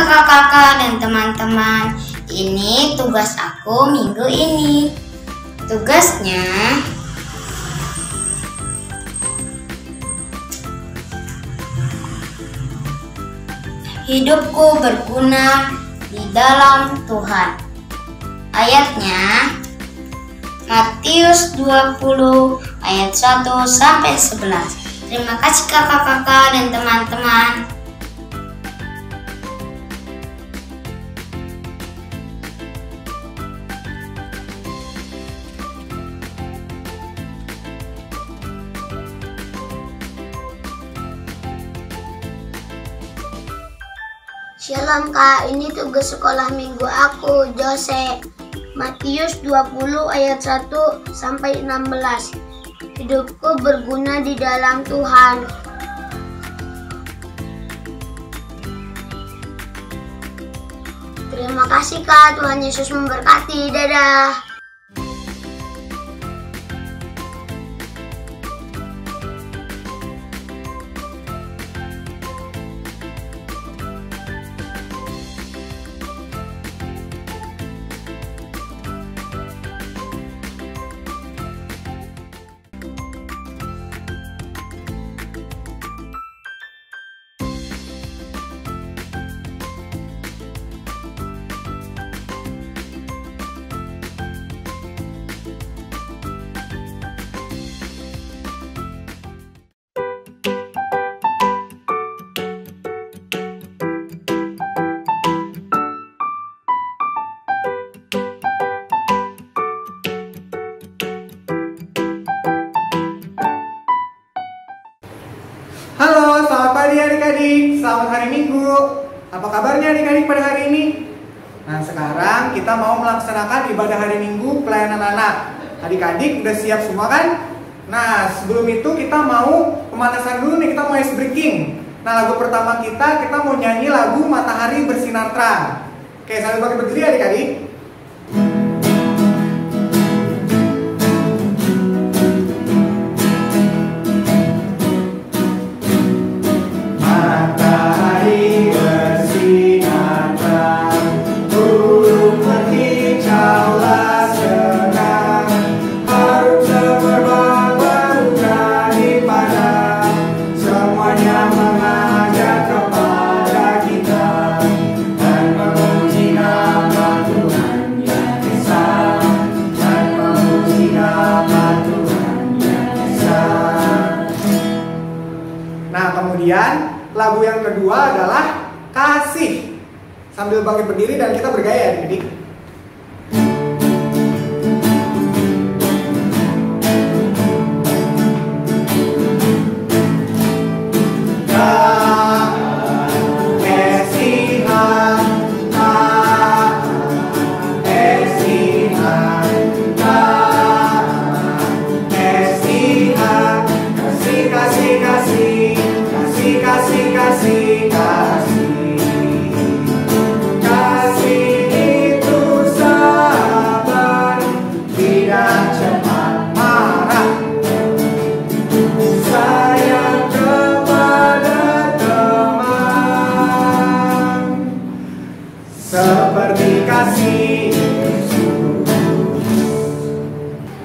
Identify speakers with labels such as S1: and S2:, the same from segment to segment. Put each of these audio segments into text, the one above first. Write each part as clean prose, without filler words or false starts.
S1: kakak-kakak dan teman-teman, ini tugas aku minggu ini. Tugasnya hidupku berguna di dalam Tuhan. Ayatnya Matius 20 ayat 1 sampai 11. Terima kasih kakak-kakak dan teman-teman.
S2: Shalom Kak, ini tugas sekolah minggu aku, Jose. Matius 20 ayat 1 sampai 16. Hidupku berguna di dalam Tuhan. Terima kasih Kak, Tuhan Yesus memberkati. Dadah.
S3: Halo, selamat pagi adik-adik. Selamat hari Minggu. Apa kabarnya adik-adik pada hari ini? Nah, sekarang kita mau melaksanakan ibadah hari Minggu pelayanan anak. Adik-adik udah siap semua kan? Nah, sebelum itu kita mau pemanasan dulu nih, kita mau ice breaking. Nah, lagu pertama kita mau nyanyi lagu Matahari Bersinar Terang. Oke, sambil bagi berdiri adik-adik. Kemudian lagu yang kedua adalah Kasih. Sambil bangkit berdiri dan kita bergaya adik-adik.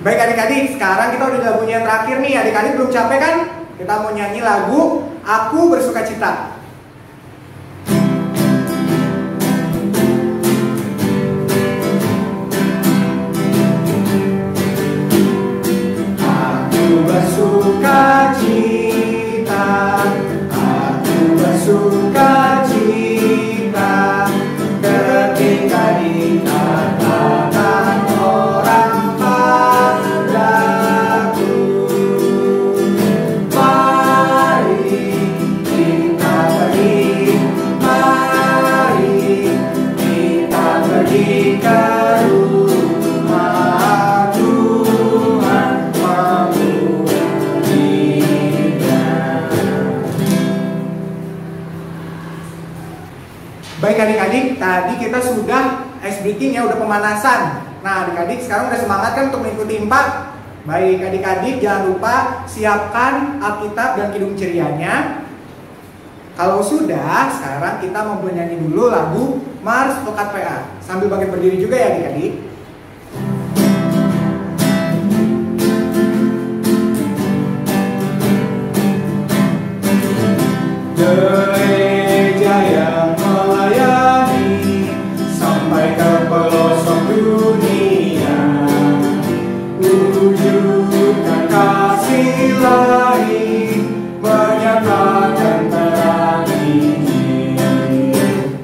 S3: Baik adik-adik, sekarang kita udah di lagunya yang terakhir nih. Adik-adik belum capek kan? Kita mau nyanyi lagu Aku Bersukacita. Aku bersukacita, aku bersukacita ketika dikatakan orang padaku, mari kita pergi ke rumah Tuhan memuliakan. Baik adik-adik, tadi kita sudah ice breaking ya, udah pemanasan. Nah adik-adik sekarang udah semangat kan untuk mengikuti impak? Baik adik-adik, jangan lupa siapkan Alkitab dan Kidung Cerianya. Kalau sudah, sekarang kita mau bernyanyi dulu lagu Mars Tokat PA. Sambil bangkit berdiri juga ya adik-adik. Gereja yang melayani sampai ke pelosok dunia, wujudkan kasih ilahi, menyatakan terang Injil.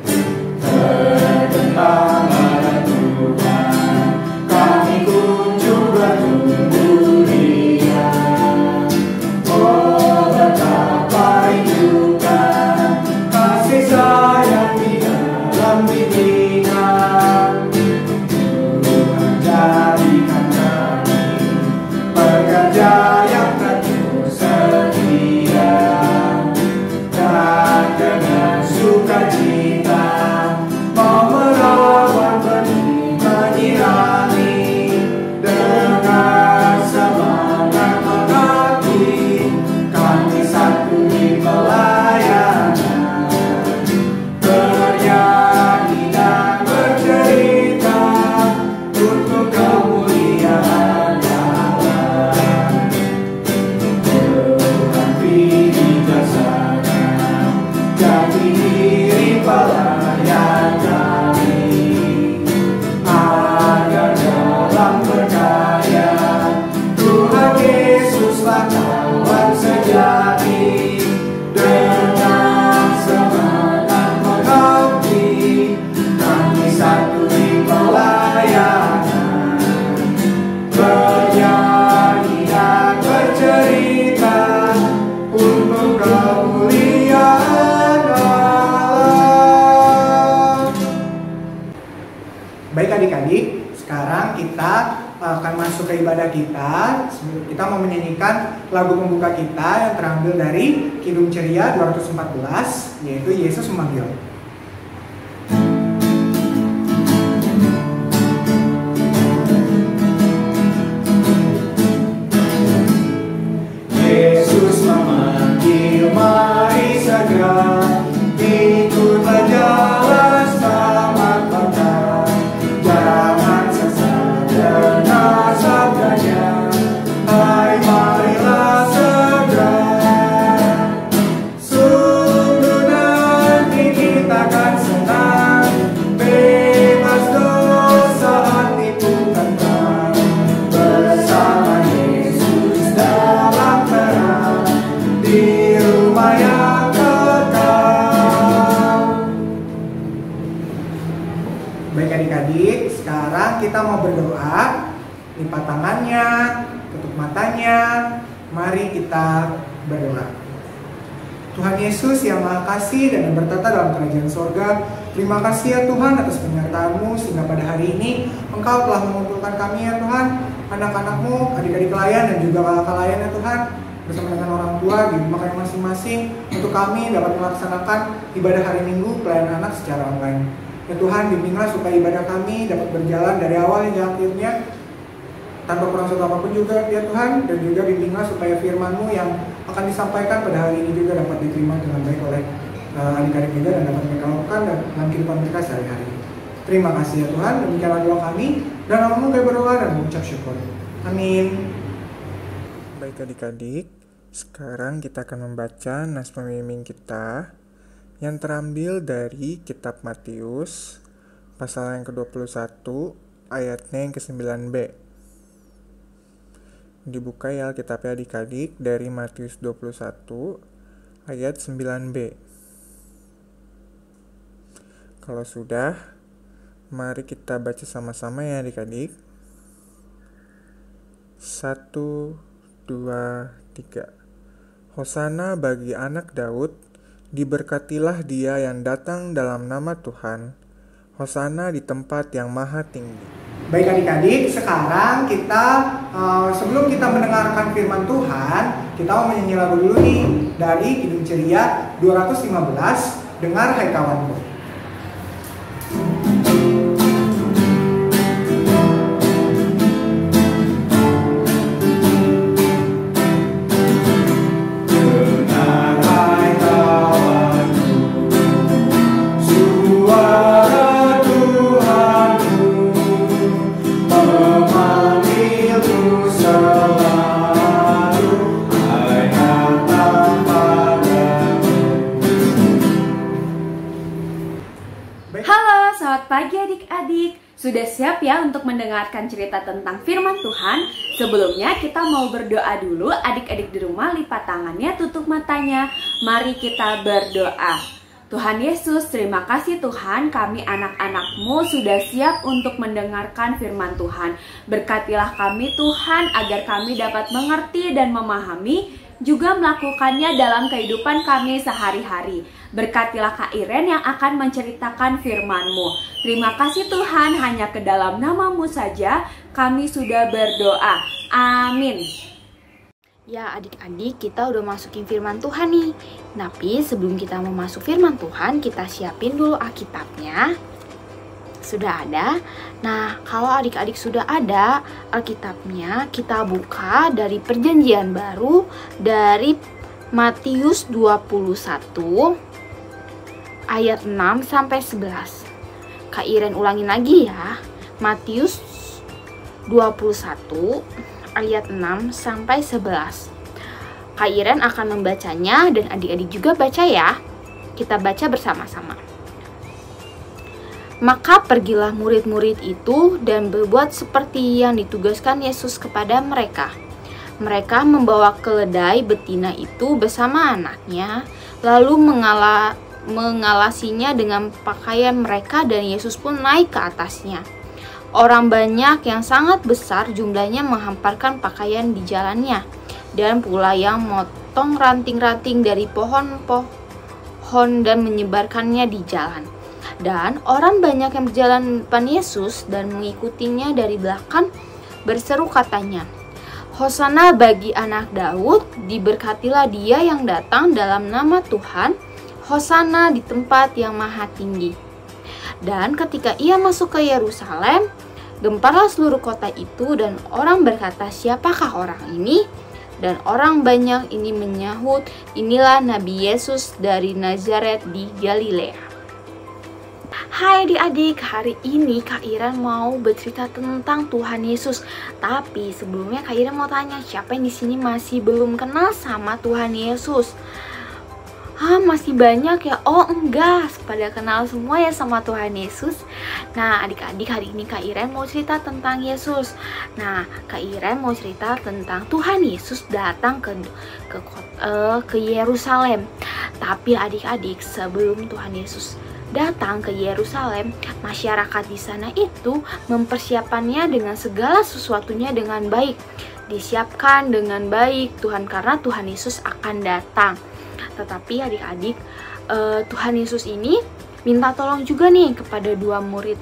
S3: Terdengarlah Tuhan, kami kunjung bertumbuh riang. Oh, betapa rindukan kasih sayang di dalam bimbingan. Tuhan jadikan kami pekerja yang teguh setia, dan dengan sukacita mau merawat benih menyirami, dengan semangat mengabdi kami satu di pelayanan, bernyanyi dan bercerita untuk kemuliaan Allah. Tuhan pilih bijaksana, jadi diri pelayan kami, agar dalam berkarya Tuhan Yesuslah kawan sejati. Dengan semangat mengabdi kami satu di pelayanan, bernyanyi dan bercerita untuk kemuliaan Allah. Baik adik-adik, sekarang kita akan masuk ke ibadah kita. Kita mau menyanyikan lagu pembuka kita yang terambil dari Kidung Ceria 214, yaitu Yesus Memanggil. Yesus memanggil, mari segera ikutlah jalan selamat datang. Jangan sesat dengar sabdanya, hai marilah segera. Sungguh nanti kita akan senang, bebas dosa hati pun tenang, bersama Yesus dalam terang, di rumah yang kekal. Baik adik-adik, sekarang kita mau berdoa. Lipat tangannya, tutup matanya, mari kita berdoa. Tuhan Yesus yang Maha Kasih dan yang bertata dalam kerajaan sorga, terima kasih ya Tuhan atas penyertaan-Mu sehingga pada hari ini Engkau telah mengumpulkan kami ya Tuhan, anak-anak-Mu, adik-adik layan dan juga kakak layan ya Tuhan, bersama dengan orang tua di rumah kami masing-masing, untuk kami dapat melaksanakan ibadah hari Minggu pelayanan anak secara online. Ya Tuhan, bimbinglah supaya ibadah kami dapat berjalan dari awal hingga akhirnya tanpa kurang suatu apapun juga ya Tuhan, dan juga bimbinglah supaya firman-Mu yang akan disampaikan pada hari ini juga dapat diterima dengan baik oleh adik-adik juga dan dapat mereka lakukan dalam kehidupan mereka sehari-hari. Terima kasih ya Tuhan, demikianlah doa kami, dan nama-Mu kami berdoa dan mengucap syukur. Amin. Baik adik-adik, sekarang kita akan membaca nas pembimbing kita yang terambil dari kitab Matius pasal yang ke-21 ayatnya yang ke-9b. Dibuka ya Alkitabnya adik-adik dari Matius 21 ayat 9b. Kalau sudah, mari kita baca sama-sama ya adik-adik. 1, 2, 3. Hosana bagi anak Daud, diberkatilah dia yang datang dalam nama Tuhan. Hosana di tempat yang maha tinggi. Baik adik-adik, sekarang kita sebelum kita mendengarkan firman Tuhan, kita mau menyanyi lagu dulu nih dari Kidung Ceria 215, Dengar Hai Kawanku. Dengar hai kawan,
S4: pagi adik-adik. Sudah siap ya untuk mendengarkan cerita tentang firman Tuhan? Sebelumnya kita mau berdoa dulu. Adik-adik di rumah lipat tangannya, tutup matanya. Mari kita berdoa. Tuhan Yesus, terima kasih Tuhan, kami anak-anak-Mu sudah siap untuk mendengarkan firman Tuhan. Berkatilah kami Tuhan agar kami dapat mengerti dan memahami, juga melakukannya dalam kehidupan kami sehari-hari. Berkatilah Kak Iren yang akan menceritakan firman-Mu. Terima kasih Tuhan, hanya ke dalam nama-Mu saja kami sudah berdoa. Amin.
S5: Ya adik-adik, kita udah masukin firman Tuhan nih. Tapi sebelum kita mau masuk firman Tuhan, kita siapin dulu Alkitabnya. Sudah ada? Nah, kalau adik-adik sudah ada Alkitabnya, kita buka dari Perjanjian Baru dari Matius 21 ayat 6 sampai 11. Kak Iren ulangin lagi ya. Matius 21 ayat 6 sampai 11. Kak Iren akan membacanya dan adik-adik juga baca ya. Kita baca bersama-sama. Maka pergilah murid-murid itu dan berbuat seperti yang ditugaskan Yesus kepada mereka. Mereka membawa keledai betina itu bersama anaknya, lalu mengalasinya dengan pakaian mereka dan Yesus pun naik ke atasnya. Orang banyak yang sangat besar jumlahnya menghamparkan pakaian di jalannya, dan pula yang motong ranting-ranting dari pohon-pohon dan menyebarkannya di jalan. Dan orang banyak yang berjalan depan Yesus dan mengikutinya dari belakang berseru katanya, Hosana bagi anak Daud, diberkatilah dia yang datang dalam nama Tuhan, Hosana di tempat yang maha tinggi. Dan ketika ia masuk ke Yerusalem, gemparlah seluruh kota itu dan orang berkata, siapakah orang ini? Dan orang banyak ini menyahut, inilah Nabi Yesus dari Nazaret di Galilea. Hai adik-adik, hari ini Kak Iren mau bercerita tentang Tuhan Yesus. Tapi sebelumnya Kak Iren mau tanya, siapa yang di sini masih belum kenal sama Tuhan Yesus? Masih banyak ya? Oh enggak, pada kenal semua ya sama Tuhan Yesus. Nah adik-adik, hari ini Kak Iren mau cerita tentang Yesus. Nah Kak Iren mau cerita tentang Tuhan Yesus datang ke Yerusalem. Tapi adik-adik, sebelum Tuhan Yesus datang ke Yerusalem, masyarakat di sana itu mempersiapkannya dengan segala sesuatunya dengan baik. Disiapkan dengan baik karena Tuhan Yesus akan datang. Tetapi adik-adik, Tuhan Yesus ini minta tolong juga nih kepada dua murid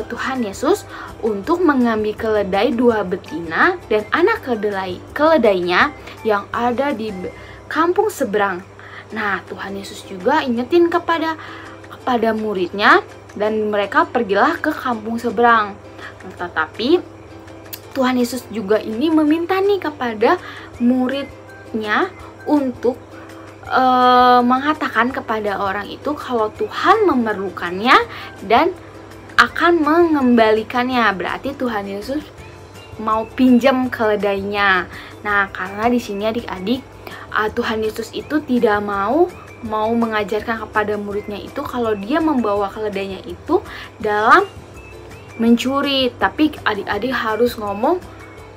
S5: Tuhan Yesus untuk mengambil keledai 2 betina dan anak keledainya yang ada di kampung seberang. Nah, Tuhan Yesus juga ingetin kepada muridnya dan mereka pergilah ke kampung seberang. Tetapi Tuhan Yesus juga ini meminta nih kepada muridnya untuk mengatakan kepada orang itu kalau Tuhan memerlukannya dan akan mengembalikannya. Berarti Tuhan Yesus mau pinjam keledainya. Nah, karena di sini adik-adik, Tuhan Yesus itu tidak mau mengajarkan kepada muridnya itu kalau dia membawa keledainya itu dalam mencuri, tapi adik-adik harus ngomong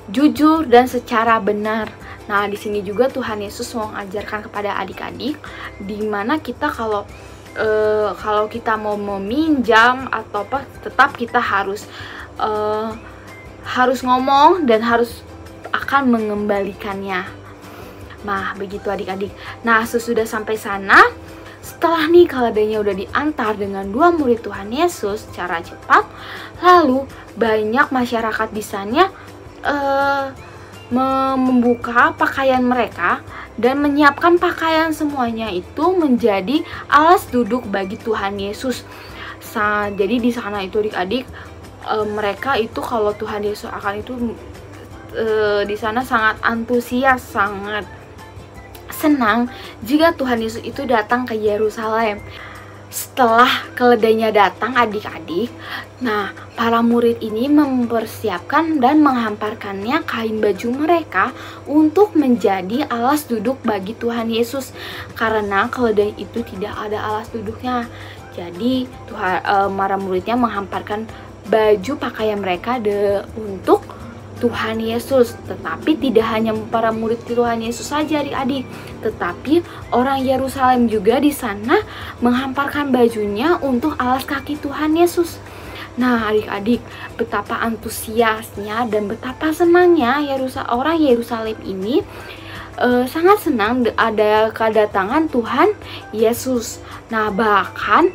S5: jujur dan secara benar. Nah, di sini juga Tuhan Yesus mau mengajarkan kepada adik-adik di mana kita kalau kita mau meminjam atau apa, tetap kita harus ngomong dan harus akan mengembalikannya. Nah, begitu adik-adik. Nah, sesudah sampai sana, setelah nih keledainya udah diantar dengan 2 murid Tuhan Yesus secara cepat, lalu banyak masyarakat di sana membuka pakaian mereka dan menyiapkan pakaian semuanya itu menjadi alas duduk bagi Tuhan Yesus. Jadi di sana itu adik-adik, mereka itu kalau Tuhan Yesus akan itu di sana sangat antusias, sangat senang jika Tuhan Yesus itu datang ke Yerusalem. Setelah keledainya datang adik-adik, nah para murid ini mempersiapkan dan menghamparkannya kain baju mereka untuk menjadi alas duduk bagi Tuhan Yesus. Karena keledai itu tidak ada alas duduknya. Jadi para muridnya menghamparkan baju pakaian mereka untuk Tuhan Yesus. Tetapi tidak hanya para murid Tuhan Yesus saja adik-adik, tetapi orang Yerusalem juga di sana menghamparkan bajunya untuk alas kaki Tuhan Yesus. Nah adik-adik, betapa antusiasnya dan betapa senangnya orang Yerusalem ini sangat senang ada kedatangan Tuhan Yesus. Nah bahkan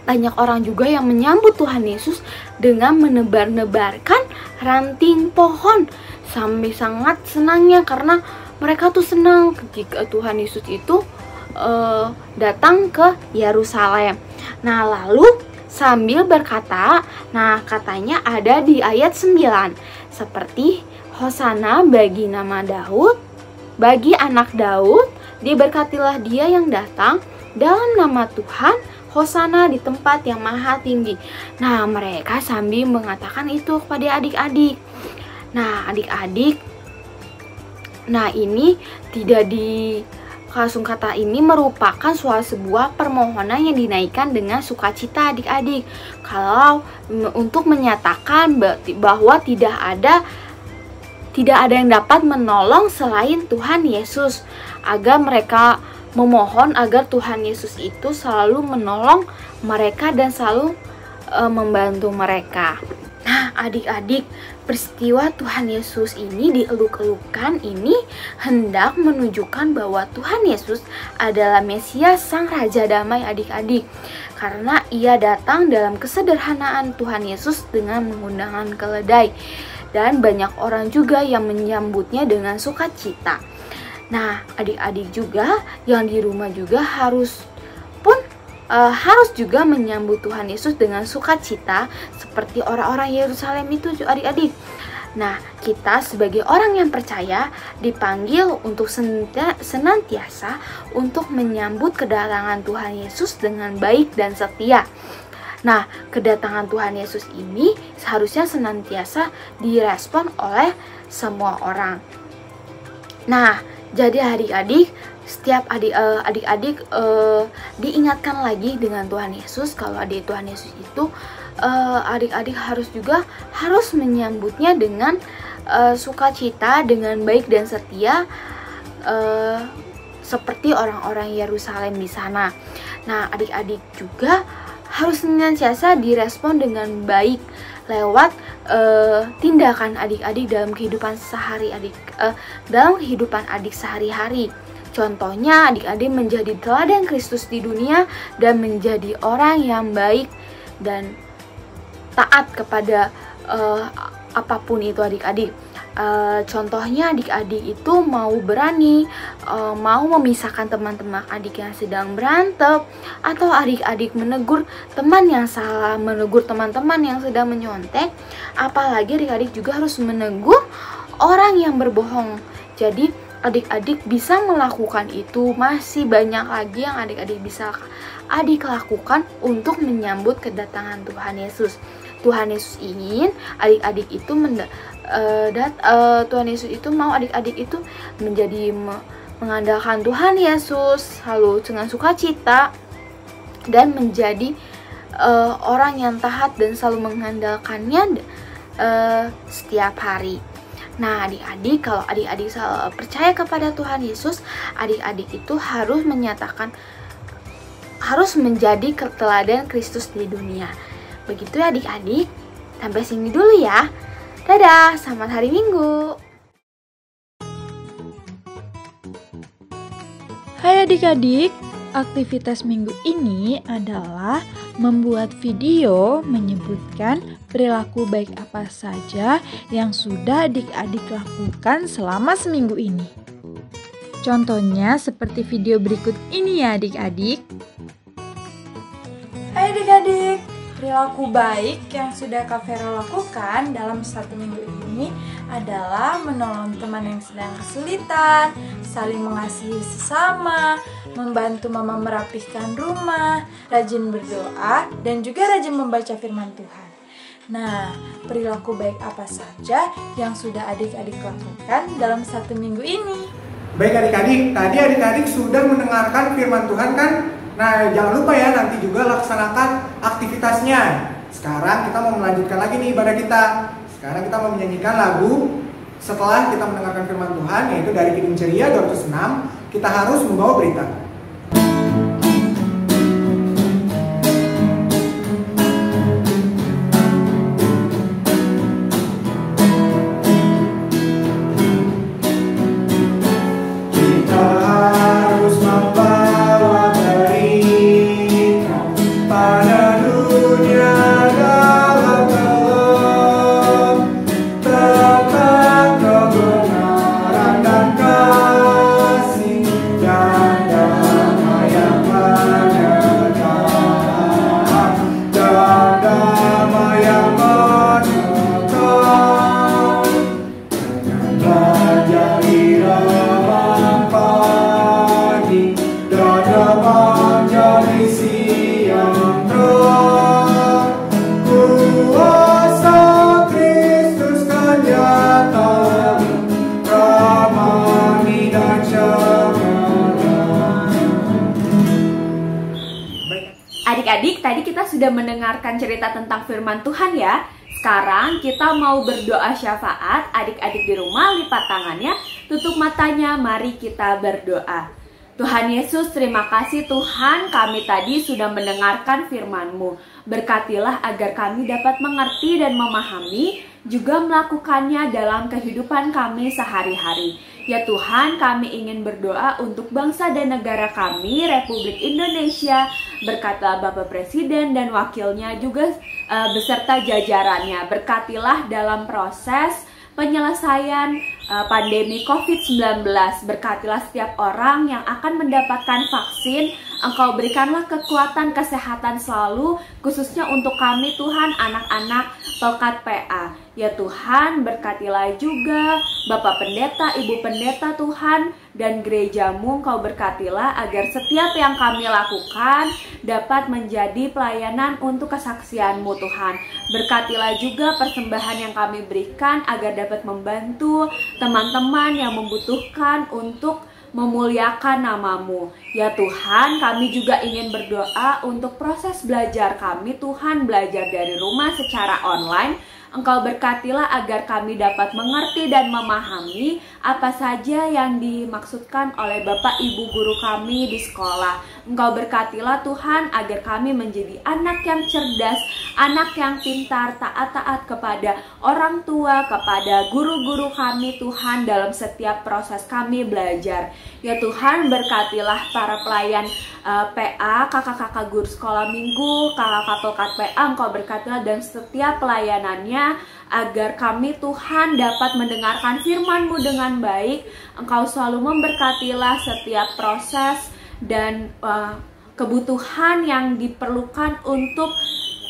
S5: banyak orang juga yang menyambut Tuhan Yesus dengan menebar-nebarkan ranting pohon. Sampai sangat senangnya karena mereka tuh senang ketika Tuhan Yesus itu datang ke Yerusalem. Nah lalu sambil berkata, nah katanya ada di ayat 9, seperti Hosana bagi nama Daud, bagi anak Daud, diberkatilah dia yang datang dalam nama Tuhan, Hosana di tempat yang maha tinggi. Nah mereka sambil mengatakan itu kepada adik-adik. Nah adik-adik, nah ini tidak kata ini merupakan sebuah permohonan yang dinaikkan dengan sukacita adik-adik. Kalau untuk menyatakan bahwa tidak ada yang dapat menolong selain Tuhan Yesus, agar mereka memohon agar Tuhan Yesus itu selalu menolong mereka dan selalu membantu mereka. Nah adik-adik, peristiwa Tuhan Yesus ini dieluk-elukan ini hendak menunjukkan bahwa Tuhan Yesus adalah Mesias Sang Raja Damai adik-adik. Karena ia datang dalam kesederhanaan Tuhan Yesus dengan menggunakan keledai. Dan banyak orang juga yang menyambutnya dengan sukacita. Nah adik-adik juga yang di rumah juga harus juga menyambut Tuhan Yesus dengan sukacita seperti orang-orang Yerusalem itu adik-adik. Nah kita sebagai orang yang percaya dipanggil untuk senantiasa untuk menyambut kedatangan Tuhan Yesus dengan baik dan setia. Nah kedatangan Tuhan Yesus ini seharusnya senantiasa direspon oleh semua orang. Nah jadi adik-adik, setiap adik-adik diingatkan lagi dengan Tuhan Yesus. Kalau Tuhan Yesus itu adik-adik harus menyambutnya dengan sukacita, dengan baik dan setia, seperti orang-orang Yerusalem di sana. Nah adik-adik juga harus senantiasa direspon dengan baik lewat tindakan adik-adik dalam kehidupan adik sehari-hari. Contohnya adik-adik menjadi teladan Kristus di dunia dan menjadi orang yang baik dan taat kepada apapun itu adik-adik. Contohnya adik-adik itu mau berani mau memisahkan teman-teman adik yang sedang berantem, atau adik-adik menegur teman yang salah, menegur teman-teman yang sedang menyontek. Apalagi adik-adik juga harus menegur orang yang berbohong. Jadi adik-adik bisa melakukan itu. Masih banyak lagi yang adik-adik bisa lakukan untuk menyambut kedatangan Tuhan Yesus. Tuhan Yesus ingin adik-adik itu Tuhan Yesus itu mau adik-adik itu menjadi mengandalkan Tuhan Yesus selalu dengan sukacita dan menjadi orang yang taat dan selalu mengandalkannya setiap hari. Nah adik-adik, kalau adik-adik percaya kepada Tuhan Yesus, adik-adik itu harus menjadi teladan Kristus di dunia. Begitu ya adik-adik. Sampai sini dulu ya. Dadah, selamat hari Minggu.
S6: Hai adik-adik, aktivitas minggu ini adalah membuat video menyebutkan perilaku baik apa saja yang sudah adik-adik lakukan selama seminggu ini. Contohnya seperti video berikut ini ya adik-adik. Hai adik-adik, perilaku baik yang sudah Kak Vero lakukan dalam 1 minggu ini adalah menolong teman yang sedang kesulitan, saling mengasihi sesama, membantu mama merapihkan rumah, rajin berdoa, dan juga rajin membaca firman Tuhan. Nah, perilaku baik apa saja yang sudah adik-adik lakukan dalam 1 minggu ini?
S3: Baik adik-adik, tadi adik-adik sudah mendengarkan firman Tuhan kan? Nah, jangan lupa ya nanti juga laksanakan aktivitasnya. Sekarang kita mau melanjutkan lagi nih ibadah kita. Sekarang kita mau menyanyikan lagu setelah kita mendengarkan firman Tuhan, yaitu dari Kidung Ceria 206, kita harus membawa berita.
S4: Adik-adik, tadi kita sudah mendengarkan cerita tentang firman Tuhan ya. Sekarang kita mau berdoa syafaat. Adik-adik di rumah lipat tangannya, tutup matanya, mari kita berdoa. Tuhan Yesus, terima kasih Tuhan, kami tadi sudah mendengarkan firman-Mu. Berkatilah agar kami dapat mengerti dan memahami, juga melakukannya dalam kehidupan kami sehari-hari. Ya Tuhan, kami ingin berdoa untuk bangsa dan negara kami, Republik Indonesia. Berkatilah Bapak Presiden dan wakilnya juga beserta jajarannya. Berkatilah dalam proses penyelesaian pandemi COVID-19. Berkatilah setiap orang yang akan mendapatkan vaksin. Engkau berikanlah kekuatan kesehatan selalu, khususnya untuk kami Tuhan, anak-anak Tokat PA. Ya Tuhan, berkatilah juga Bapak Pendeta, Ibu Pendeta Tuhan, dan gerejamu. Engkau berkatilah agar setiap yang kami lakukan dapat menjadi pelayanan untuk kesaksian-Mu Tuhan. Berkatilah juga persembahan yang kami berikan agar dapat membantu teman-teman yang membutuhkan untuk memuliakan nama-Mu. Ya Tuhan, kami juga ingin berdoa untuk proses belajar kami Tuhan, belajar dari rumah secara online. Engkau berkatilah agar kami dapat mengerti dan memahami apa saja yang dimaksudkan oleh Bapak Ibu guru kami di sekolah. Engkau berkatilah Tuhan agar kami menjadi anak yang cerdas, anak yang pintar, taat-taat kepada orang tua, kepada guru-guru kami Tuhan dalam setiap proses kami belajar. Ya Tuhan, berkatilah para pelayan PA, kakak-kakak guru sekolah minggu, kakak-kakak Tokat PA, Engkau berkatilah dan setiap pelayanannya agar kami Tuhan dapat mendengarkan firman-Mu dengan baik. Engkau selalu memberkatilah setiap proses dan kebutuhan yang diperlukan untuk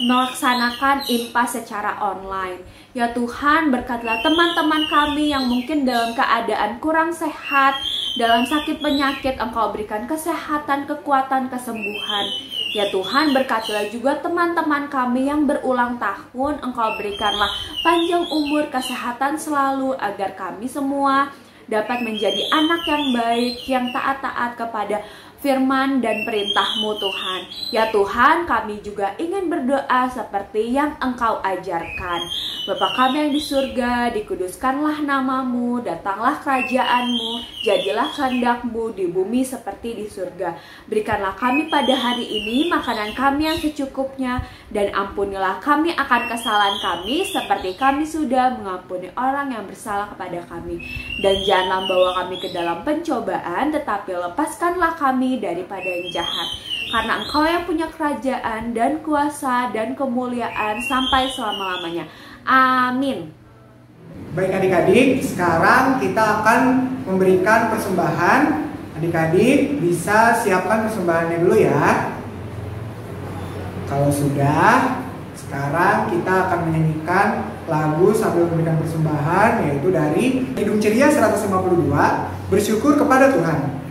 S4: melaksanakan IMPA secara online. Ya Tuhan, berkatilah teman-teman kami yang mungkin dalam keadaan kurang sehat, dalam sakit penyakit. Engkau berikan kesehatan, kekuatan, kesembuhan. Ya Tuhan, berkatilah juga teman-teman kami yang berulang tahun. Engkau berikanlah panjang umur, kesehatan selalu, agar kami semua dapat menjadi anak yang baik, yang taat-taat kepada firman dan perintah-Mu Tuhan. Ya Tuhan, kami juga ingin berdoa seperti yang Engkau ajarkan. Bapa kami yang di surga, dikuduskanlah nama-Mu, datanglah kerajaan-Mu, jadilah kehendak-Mu di bumi seperti di surga. Berikanlah kami pada hari ini makanan kami yang secukupnya, dan ampunilah kami akan kesalahan kami seperti kami sudah mengampuni orang yang bersalah kepada kami. Dan janganlah bawa kami ke dalam pencobaan, tetapi lepaskanlah kami daripada yang jahat. Karena Engkau yang punya kerajaan dan kuasa dan kemuliaan sampai selama-lamanya. Amin.
S3: Baik adik-adik, sekarang kita akan memberikan persembahan. Adik-adik bisa siapkan persembahannya dulu ya. Kalau sudah, sekarang kita akan menyanyikan lagu sambil memberikan persembahan, yaitu dari Kidung Ceria 152, Bersyukur kepada Tuhan.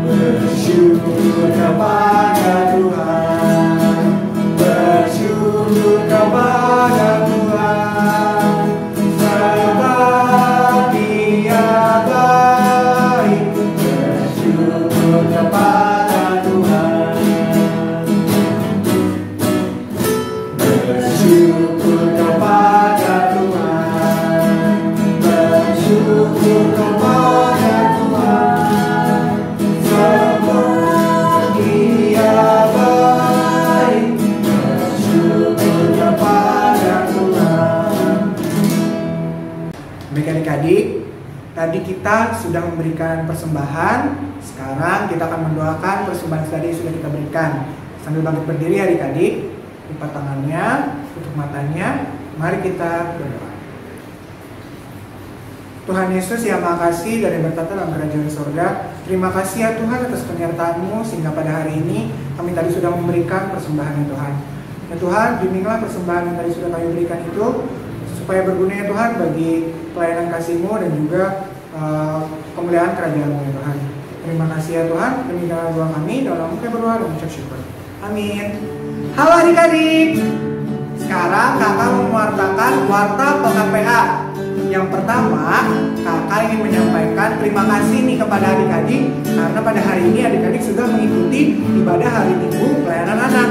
S3: Bersyukur kepada Tuhan, bersyukur kepada Tuhan, bersyukur kepada Tuhan, bersyukur kepada Tuhan, sebab Dia baik, bersyukur kepada Tuhan. Baik adik-adik, tadi kita sudah memberikan persembahan. Sekarang kita akan mendoakan persembahan tadi yang sudah kita berikan. Sambil bangkit berdiri adik-adik, lipat tangannya, tutup matanya, mari kita berdoa. Tuhan Yesus yang Maha Kasih dan yang bertata dalam kerajaan surga, terima kasih ya Tuhan atas penyertaan-Mu sehingga pada hari ini kami tadi sudah memberikan persembahan ya Tuhan. Ya Tuhan, bimbinglah persembahan yang tadi sudah kami berikan itu supaya berguna ya Tuhan bagi pelayanan kasih-Mu dan juga kemuliaan kerajaan-Mu ya Tuhan. Terima kasih ya Tuhan, demikianlah doa kami dalam kami berdoa dan mengucap syukur. Amin. Halo adik-adik, sekarang kakak mewartakan warta PKPA. Yang pertama, kakak ingin menyampaikan terima kasih nih kepada adik-adik karena pada hari ini adik-adik sudah mengikuti ibadah hari Minggu pelayanan anak.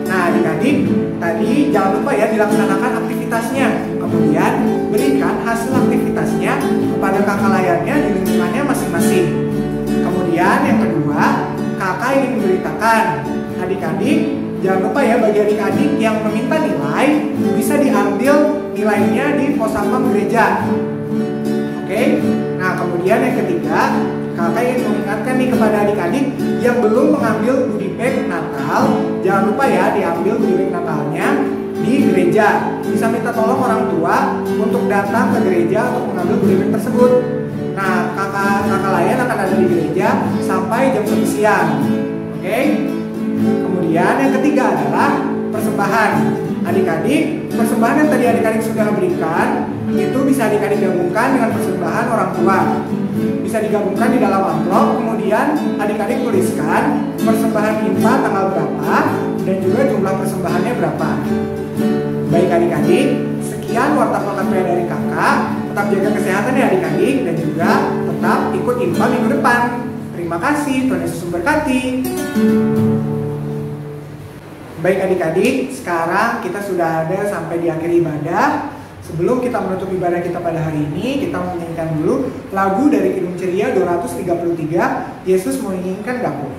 S3: Nah adik-adik, tadi jangan lupa ya dilaksanakan aktivitasnya. Kemudian berikan hasil aktivitasnya kepada kakak layannya di lingkungannya masing-masing. Kemudian yang kedua, kakak ingin memberitakan adik-adik, jangan lupa ya bagi adik-adik yang meminta nilai, bisa diambil nilainya di Posapam gereja. Oke? Nah kemudian yang ketiga, kakak ingin mengingatkan nih kepada adik-adik yang belum mengambil goodie bag Natal, jangan lupa ya diambil goodie bag Natalnya di gereja. Bisa minta tolong orang tua untuk datang ke gereja untuk mengambil goodie bag tersebut. Nah kakak layan akan ada di gereja sampai jam 1 siang. Oke? Kemudian yang ketiga adalah persembahan. Adik-adik, persembahan yang tadi adik-adik sudah berikan itu bisa adik-adik gabungkan dengan persembahan orang tua. Bisa digabungkan di dalam amplop, kemudian adik-adik tuliskan persembahan IMPA tanggal berapa dan juga jumlah persembahannya berapa. Baik adik-adik, sekian warta PKPA dari kakak. Tetap jaga kesehatan ya adik-adik dan juga tetap ikut IMPA minggu depan. Terima kasih, Tuhan Yesus memberkati. Baik adik-adik, sekarang kita sudah ada sampai di akhir ibadah. Sebelum kita menutup ibadah kita pada hari ini, kita menyanyikan dulu lagu dari Kidung Ceria 233, Yesus menginginkan dapur.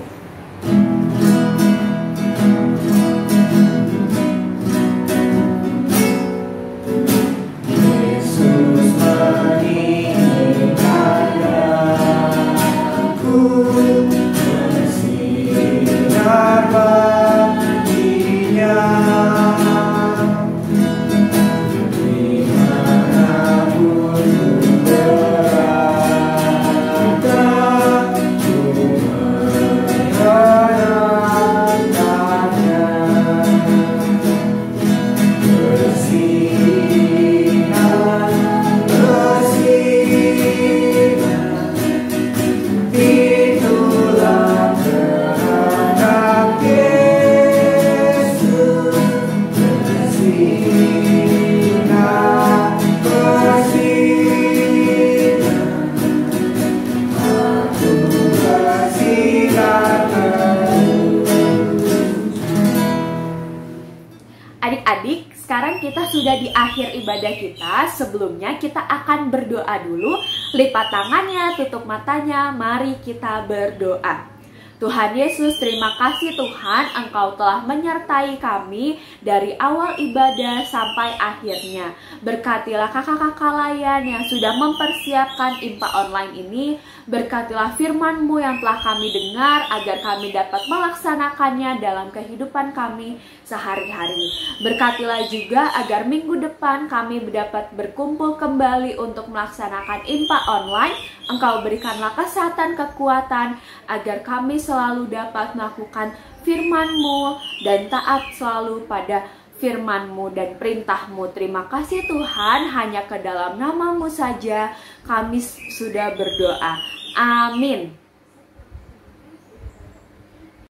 S4: Adik-adik, sekarang kita sudah di akhir ibadah kita. Sebelumnya kita akan berdoa dulu. Lipat tangannya, tutup matanya, mari kita berdoa. Tuhan Yesus, terima kasih Tuhan, Engkau telah menyertai kami dari awal ibadah sampai akhirnya. Berkatilah kakak-kakak layan yang sudah mempersiapkan IMPA online ini. Berkatilah firman-Mu yang telah kami dengar agar kami dapat melaksanakannya dalam kehidupan kami sehari-hari. Berkatilah juga agar minggu depan kami dapat berkumpul kembali untuk melaksanakan IMPA online. Engkau berikanlah kesehatan, kekuatan agar kami selalu dapat melakukan firman-Mu dan taat selalu pada firman-Mu dan perintah-Mu. Terima kasih Tuhan, hanya ke dalam nama-Mu saja kami sudah berdoa. Amin.